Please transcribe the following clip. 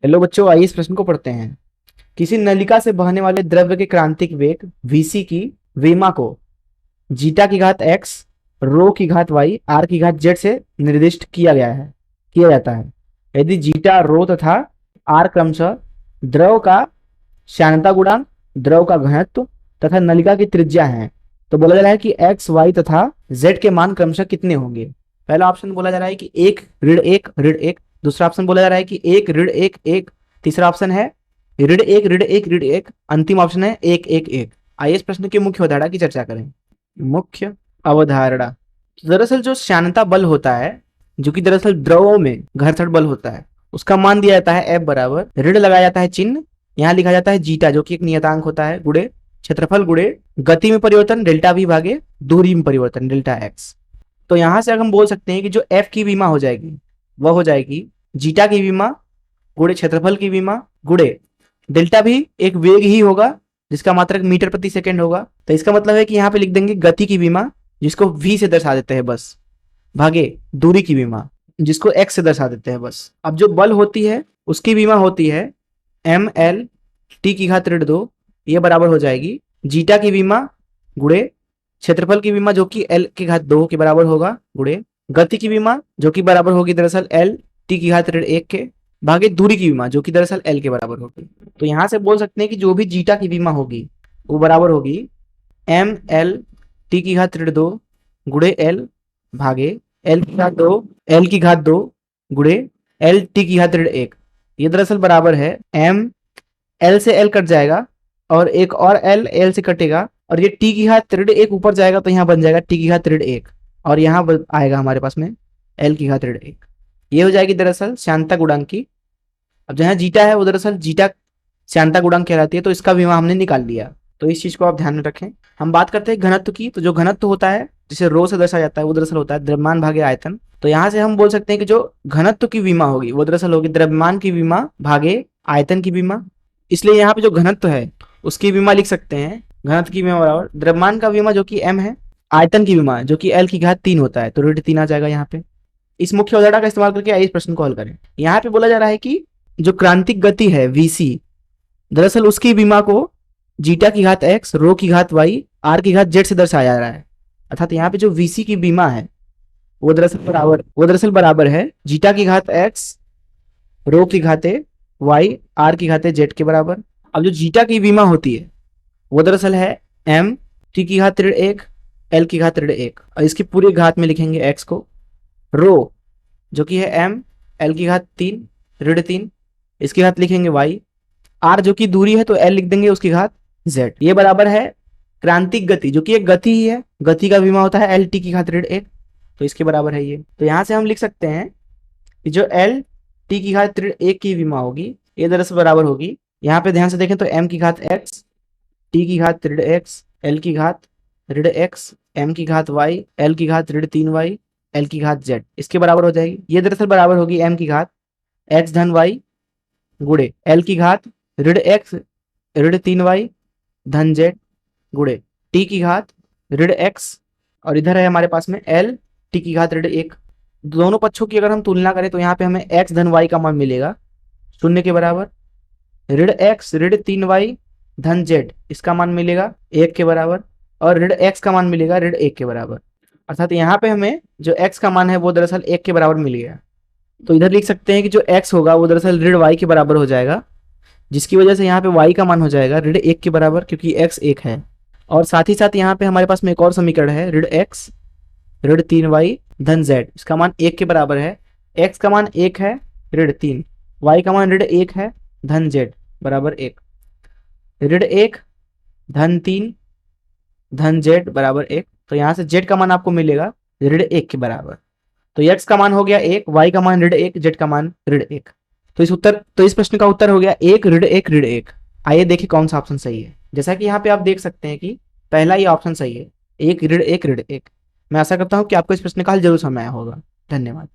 Hello बच्चों, आइए इस प्रश्न को पढ़ते हैं। किसी नलिका से बहने वाले द्रव्य के क्रांतिक वेग vc की विमा को जीटा की घात x, रो की घात y, r की घात z से निर्दिष्ट किया जाता है। यदि जीटा, रो तथा r क्रमशः द्रव का श्यानता गुणांक, द्रव का घनत्व तथा नलिका की त्रिज्या है, तो बोला जा रहा है कि x, y तथा z के मान क्रमशः कितने होंगे। पहला ऑप्शन बोला जा रहा है कि एक ऋण एक ऋण एक, दूसरा ऑप्शन बोला जा रहा है कि एक ऋण एक एक, तीसरा ऑप्शन है ऋण एक ऋण एक ऋण एक, अंतिम ऑप्शन है एक एक एक। आइए इस प्रश्न की मुख्य अवधारणा की चर्चा करें। मुख्य अवधारणा, दरअसल जो श्यानता बल होता है, जो कि दरअसल द्रवों में घर्षण बल होता है, उसका मान दिया जाता है F बराबर ऋण लगाया जाता है चिन्ह, यहाँ लिखा जाता है जीटा जो कि एक नियतांक होता है, गुणे क्षेत्रफल गुणे गति में परिवर्तन डेल्टा v भागे दूरी में परिवर्तन डेल्टा x। तो यहां से अगर हम बोल सकते हैं कि जो F की विमा हो जाएगी वह हो जाएगी जीटा की विमा गुणे क्षेत्रफल की विमा गुणे डेल्टा भी एक वेग ही होगा जिसका मात्रक मीटर प्रति सेकंड होगा। तो इसका मतलब है कि यहाँ पे लिख देंगे गति की विमा जिसको v से दर्शा देते हैं बस, भागे दूरी की विमा जिसको x से दर्शा देते हैं बस। अब जो बल होती है उसकी विमा होती है एम एल टी की घात ऋण 2, ये बराबर हो जाएगी जीटा की विमा गुणे क्षेत्रफल की विमा जो कि एल की घात 2 के बराबर होगा गुणे गति की विमा जो कि बराबर होगी दरअसल एल टी की घात ऋण 1 के भागे दूरी की विमा जो कि दरअसल एल के बराबर होगी। तो यहां से बोल सकते हैं कि जो भी जीटा की विमा होगी वो बराबर होगी एम एल टी की घात ऋण 2 गुणे एल भागे एल की घात 2 गुणे एल टी की घात ऋण 1। ये दरअसल बराबर है एम एल से एल कट जाएगा और एक और एल से कटेगा और ये टी की घात ऋण 1 ऊपर जाएगा तो यहाँ बन जाएगा टी की घात ऋण 1 और यहाँ आएगा हमारे पास में एल की घात ऋण 1। ये हो जाएगी दरअसल श्यानता गुणांक की। अब जहाँ जीटा है वो दरअसल जीटा श्यानता गुणांक कहलाती है, तो इसका विमा हमने निकाल लिया। तो इस चीज को आप ध्यान में रखें। हम बात करते हैं घनत्व की। तो जो घनत्व होता है जिसे रो से दर्शाया जाता है वो दरअसल होता है द्रव्यमान भागे आयतन। तो यहाँ से हम बोल सकते हैं कि जो घनत्व की विमा होगी वो दरअसल होगी द्रव्यमान की विमा भागे आयतन की विमा। इसलिए यहाँ पे जो घनत्व है उसकी विमा लिख सकते हैं घनत्व की विमा बराबर द्रव्यमान का विमा जो कि m है, आयतन की विमा जो कि l की घात 3 होता है, तो ऋण 3 आ जाएगा यहाँ पे। इस मुख्य अवधारणा का इस्तेमाल करके आइए इस प्रश्न को हल करें। यहाँ पे बोला जा रहा है कि जो क्रांतिक गति है vc, दरअसल उसकी विमा को जीटा की घात x, रो की घात y, r की घात z से दर्शाया जा रहा है। अर्थात यहाँ पे जो vc की विमा है वो दरअसल बराबर है जीटा की घात x, रो की घाते y, r की घाते z के बराबर। अब जो जीटा की विमा होती है वो दरअसल है m t की घात ऋण 1, l की घात ऋण 1 और इसकी पूरी घात में लिखेंगे x को। रो जो कि है m l की घात 3 ऋण 3, इसकी घात लिखेंगे y। r जो कि दूरी है तो l लिख देंगे उसकी घात z। ये बराबर है क्रांतिक गति जो कि एक गति ही है, गति का विमा होता है l t की घात ऋण 1, तो इसके बराबर है ये। तो यहां से हम लिख सकते हैं कि जो l t की घात ऋण 1 की विमा होगी ये दरअसल बराबर होगी, यहाँ पे ध्यान से देखें तो m की घात x, t की घात ऋण x, l की घात ऋण x, m की घात y, l की घात ऋण 3y, l की घात z, इसके बराबर हो जाएगी। ये दरअसल बराबर होगी m की घात x धन y गुणे l की घात ऋण x ऋण 3y धन z गुणे t की घात ऋण x और इधर है हमारे पास में l t की घात ऋण 1। दोनों पक्षों की अगर हम तुलना करें तो यहाँ पे हमें x धन y का मान मिलेगा 0 के बराबर, ऋण x ऋण 3y धन z इसका मान मिलेगा 1 के बराबर और ऋण x का मान मिलेगा ऋण 1 के बराबर। अर्थात यहाँ पे हमें जो x का मान है वो दरअसल 1 के बराबर मिल गया। तो इधर लिख सकते हैं कि जो x होगा वो दरअसल ऋण y के बराबर हो जाएगा, जिसकी वजह से यहाँ पे y का मान हो जाएगा ऋण 1 के बराबर क्योंकि x 1 है। और साथ ही साथ यहाँ पे हमारे पास में एक और समीकरण है ऋण x ऋण 3y धन z, इसका मान 1 के बराबर है। x का मान 1 है ऋण 3, y का मान ऋण 1 है धन z बराबर 1, ऋण 1 धन 3 धन z बराबर 1। तो यहाँ से z का मान आपको मिलेगा ऋण 1 के बराबर। तो x का मान हो गया 1, y का मान ऋण 1, z का मान ऋण 1। तो इस प्रश्न का उत्तर हो गया 1 ऋण 1 ऋण 1। आइए देखें कौन सा ऑप्शन सही है। जैसा कि यहाँ पे आप देख सकते हैं कि पहला ये ऑप्शन सही है, 1 ऋण 1 ऋण 1। मैं आशा करता हूँ कि आपको इस प्रश्न का हल जरूर समझ आया होगा। धन्यवाद।